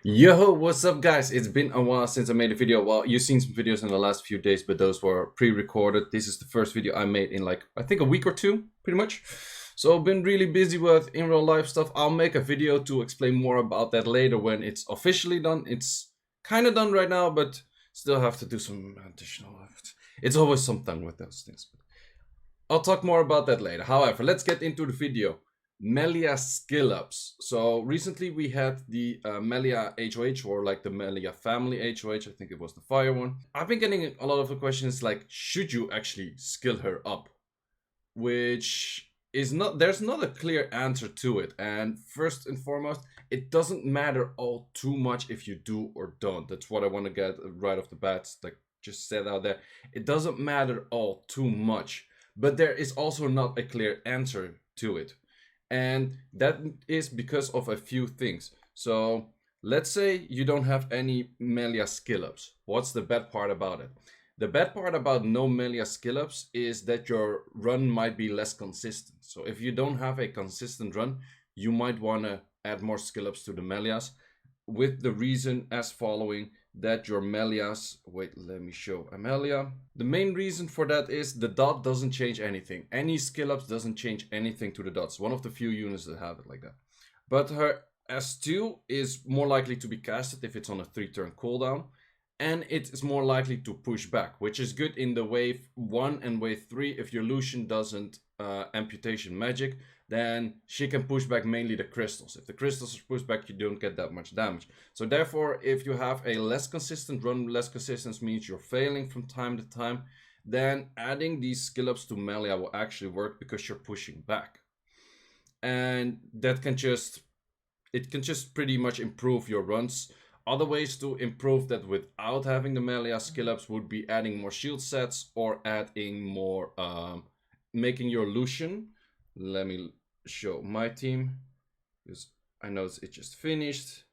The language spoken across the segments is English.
Yo, what's up, guys? It's been a while since I made a video. Well, you've seen some videos in the last few days, but those were pre-recorded. This is the first video I made in like I think a week or two, pretty much. So I've been really busy with in real life stuff. I'll make a video to explain more about that later when it's officially done. It's kind of done right now, but still have to do some additional. It's always something with those things. I'll talk more about that later. However, let's get into the video. Melia skill ups. So recently we had the Melia HOH, or like the Melia family HOH. I think it was the fire one. I've been getting a lot of the questions like, should you actually skill her up? Which is not, there's not a clear answer to it. And first and foremost, it doesn't matter all too much if you do or don't. That's what I want to get right off the bat. Like just said out there, it doesn't matter all too much, but there is also not a clear answer to it. And that is because of a few things. So let's say you don't have any Melia skill ups. What's the bad part about it? The bad part about no Melia skill ups is that your run might be less consistent. So if you don't have a consistent run, you might want to add more skill ups to the Melias, with the reason as following: that your Melias, wait, let me show Melia. The main reason for that is the dot doesn't change anything. Any skill ups doesn't change anything to the dots. One of the few units that have it like that. But her S2 is more likely to be casted if it's on a 3-turn cooldown, and it is more likely to push back, which is good in the wave 1 and wave 3. If your Lucian doesn't amputation magic, then she can push back mainly the crystals. If the crystals are pushed back, you don't get that much damage. So therefore, if you have a less consistent run, less consistence means you're failing from time to time, then adding these skill ups to Melia will actually work because you're pushing back. And that can just, it can just pretty much improve your runs. Other ways to improve that without having the Melia skill ups would be adding more shield sets or adding more, making your Lucian. Let me show my team because I know it just finished.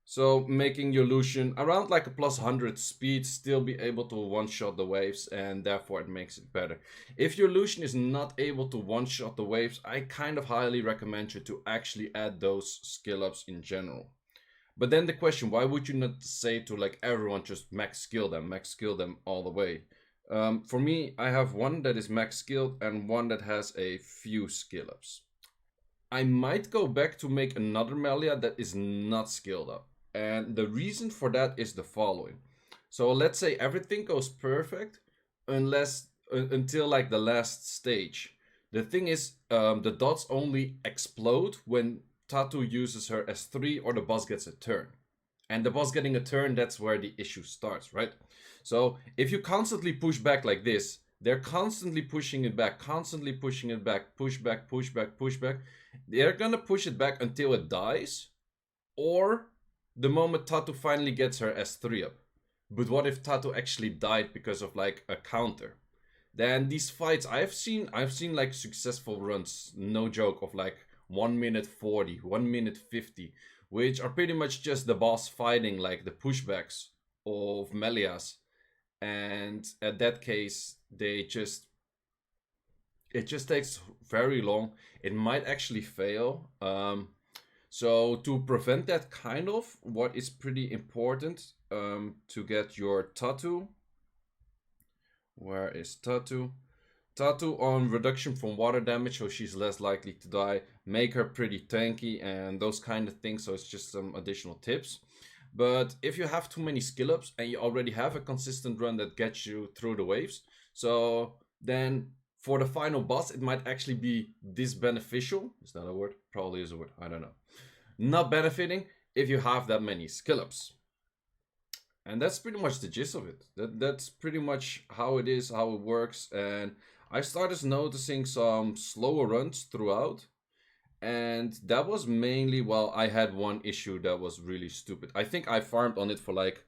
So making your Lucian around like a plus 100 speed, still be able to one-shot the waves, and therefore it makes it better. If your Lucian is not able to one-shot the waves, I kind of highly recommend you to actually add those skill ups in general. But then the question, why would you not say to like everyone just max skill them all the way? For me, I have one that is max skilled and one that has a few skill ups. I might go back to make another Melia that is not skilled up. And the reason for that is the following. So let's say everything goes perfect unless until like the last stage. The thing is, the dots only explode when Tatu uses her S3 or the boss gets a turn. And the boss getting a turn, that's where the issue starts, right? So if you constantly push back like this, they're constantly pushing it back, push back, push back, push back. They're gonna push it back until it dies, or the moment Tatu finally gets her S3 up. But what if Tatu actually died because of like a counter? Then these fights I've seen like successful runs, no joke, of like 1 minute 40, 1 minute 50, which are pretty much just the boss fighting like the pushbacks of Melias. And at that case, it just takes very long. It might actually fail. So to prevent that, kind of, what is pretty important, to get your Tatu. Where is Tatu? Tatu on reduction from water damage, so she's less likely to die. Make her pretty tanky and those kind of things. So it's just some additional tips. But if you have too many skill ups and you already have a consistent run that gets you through the waves, so then for the final boss, it might actually be disbeneficial. Is that a word? Probably is a word. I don't know. Not benefiting if you have that many skill ups. And that's pretty much the gist of it. That's pretty much how it is, how it works. And I started noticing some slower runs throughout. And that was mainly, well, I had one issue that was really stupid. I think I farmed on it for like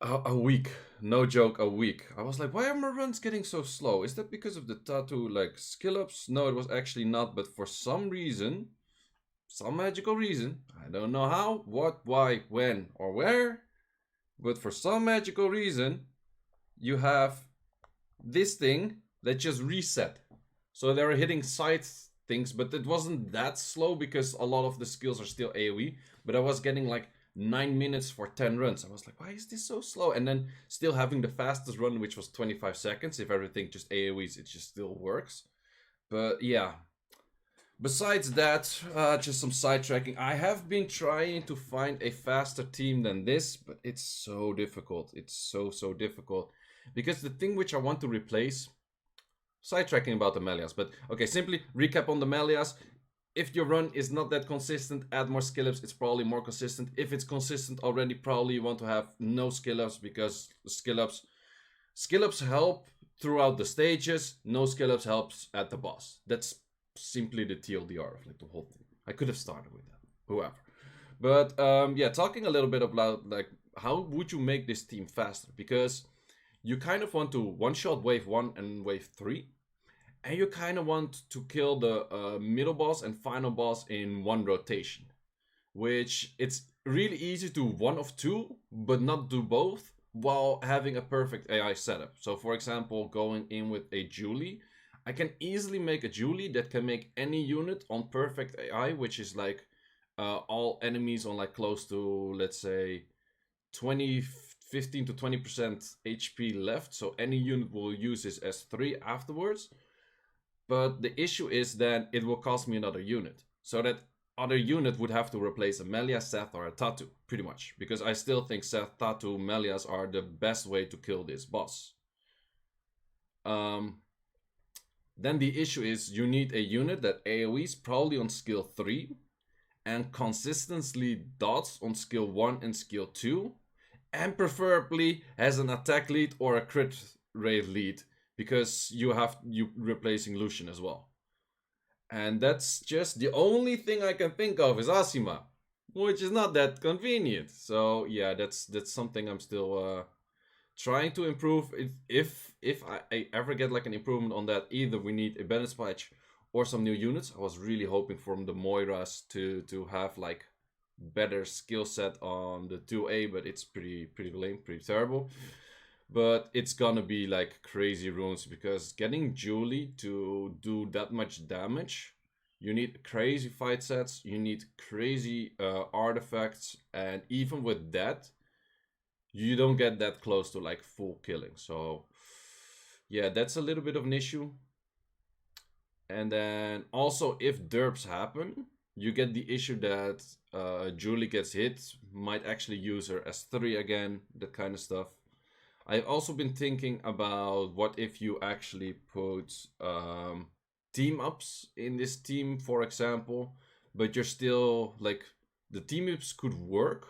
a week. No joke, a week. I was like, why are my runs getting so slow? Is that because of the Tatu like skill ups? No, it was actually not. But for some reason, some magical reason, I don't know how, what, why, when, or where, but for some magical reason, you have this thing that just reset. So they were hitting things, but it wasn't that slow because a lot of the skills are still AoE. But I was getting like 9 minutes for 10 runs. I was like, why is this so slow? And then still having the fastest run, which was 25 seconds. If everything just AoEs, it just still works. But yeah. Besides that, just some sidetracking. I have been trying to find a faster team than this, but it's so difficult. It's so difficult. Because the thing which I want to replace, sidetracking about the Melias, but okay, simply recap on the Melias. If your run is not that consistent, add more skill ups, it's probably more consistent. If it's consistent already, probably you want to have no skill ups, because skill ups help throughout the stages, no skill ups helps at the boss. That's simply the TLDR of like the whole thing. I could have started with that, whoever. But yeah, talking a little bit about like how would you make this team faster, because you kind of want to one-shot wave 1 and wave 3, and you kind of want to kill the middle boss and final boss in one rotation, which it's really easy to one of two, but not do both while having a perfect AI setup. So for example, going in with a Julie, I can easily make a Julie that can make any unit on perfect AI, which is like all enemies on like close to, let's say, 15 to 20% HP left. So any unit will use this as 3 afterwards. But the issue is that it will cost me another unit. So that other unit would have to replace a Melia, Seth, or a Tatu, pretty much. Because I still think Seth, Tatu, Melias are the best way to kill this boss. Then the issue is you need a unit that AoEs probably on skill 3 and consistently dots on skill 1 and skill 2, and preferably has an attack lead or a crit rate lead, because you replacing Lucian as well. And that's just the only thing I can think of is Asima, which is not that convenient. So yeah, that's something I'm still trying to improve. If I ever get like an improvement on that, either we need a balance patch or some new units. I was really hoping from the Moiras to have like better skill set on the 2A, but it's pretty lame, pretty terrible. But it's gonna be like crazy runes, because getting Julie to do that much damage, you need crazy fight sets, you need crazy artifacts, and even with that, you don't get that close to like full killing. So yeah, that's a little bit of an issue. And then also, if derps happen, you get the issue that Julie gets hit, might actually use her as 3 again, that kind of stuff. I've also been thinking about what if you actually put team ups in this team, for example, but you're still like, the team ups could work,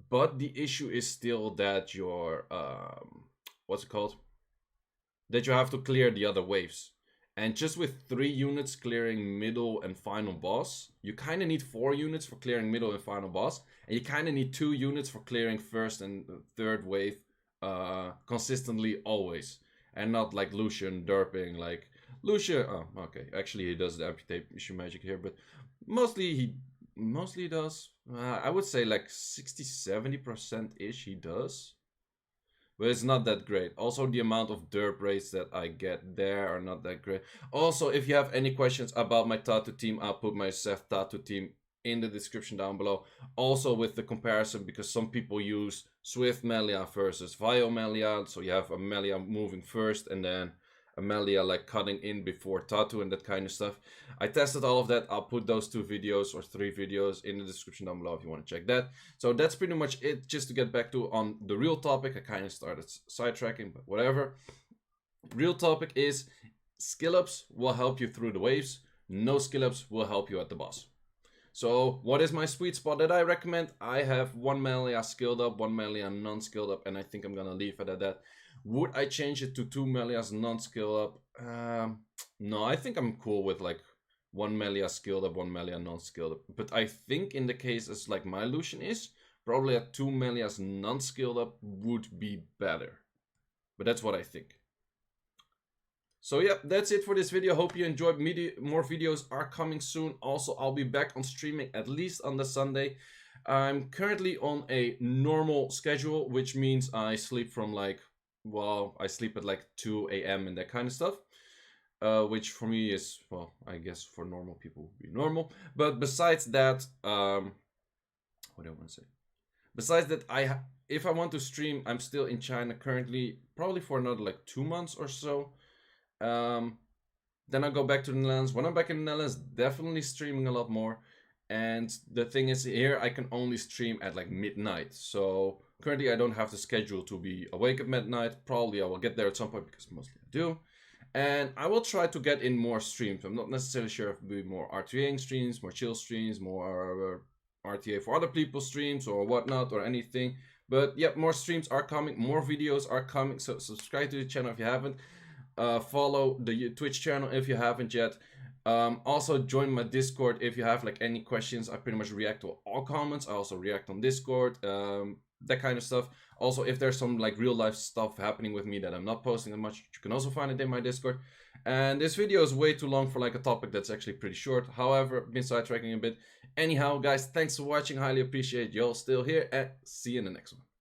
but the issue is still that you're what's it called? That you have to clear the other waves. And just with 3 units clearing middle and final boss, you kind of need 4 units for clearing middle and final boss, and you kind of need 2 units for clearing first and third wave consistently always, and not like Lucian derping like Lucian. Oh, okay, actually he does the amputation magic here, but mostly he does. I would say like 60-70% ish he does, but it's not that great. Also, the amount of derp rates that I get there are not that great. Also, if you have any questions about my Tatu team, I'll put my Seth Tatu team in the description down below. Also with the comparison, because some people use Swift Melia versus Vio Melia. So you have a Melia moving first and then a Melia like cutting in before Tatu and that kind of stuff. I tested all of that. I'll put those 2 videos or 3 videos in the description down below if you want to check that. So that's pretty much it. Just to get back to on the real topic, I kind of started sidetracking, but whatever. Real topic is skill ups will help you through the waves. No skill ups will help you at the boss. So what is my sweet spot that I recommend? I have 1 Melia skilled up, 1 Melia non-skilled up, and I think I'm gonna leave it at that. Would I change it to 2 Melias non-skilled up? No, I think I'm cool with like 1 Melia skilled up, 1 Melia non-skilled up. But I think in the case as like my Lucian is, probably a 2 Melias non-skilled up would be better. But that's what I think. So yeah, that's it for this video. Hope you enjoyed. More videos are coming soon. Also, I'll be back on streaming at least on the Sunday. I'm currently on a normal schedule, which means I sleep from like, well, I sleep at like 2 a.m. and that kind of stuff. which for me is, well, I guess for normal people would be normal. But besides that, what do I want to say? Besides that, if I want to stream, I'm still in China currently, probably for another like 2 months or so. Then I go back to the Netherlands. When I'm back in the Netherlands, definitely streaming a lot more. And the thing is, here I can only stream at like midnight. So currently I don't have the schedule to be awake at midnight. Probably I will get there at some point because mostly I do. And I will try to get in more streams. I'm not necessarily sure if it will be more RTAing streams, more chill streams, more RTA for other people's streams or whatnot or anything. But yeah, more streams are coming, more videos are coming. So subscribe to the channel if you haven't. Follow the Twitch channel if you haven't yet. Also join my Discord if you have like any questions. I pretty much react to all comments. I also react on Discord, that kind of stuff. Also, if there's some like real life stuff happening with me that I'm not posting that much, you can also find it in my Discord. And this video is way too long for like a topic that's actually pretty short. However, I've been sidetracking a bit. Anyhow, guys, thanks for watching. Highly appreciate y'all still here, and see you in the next one.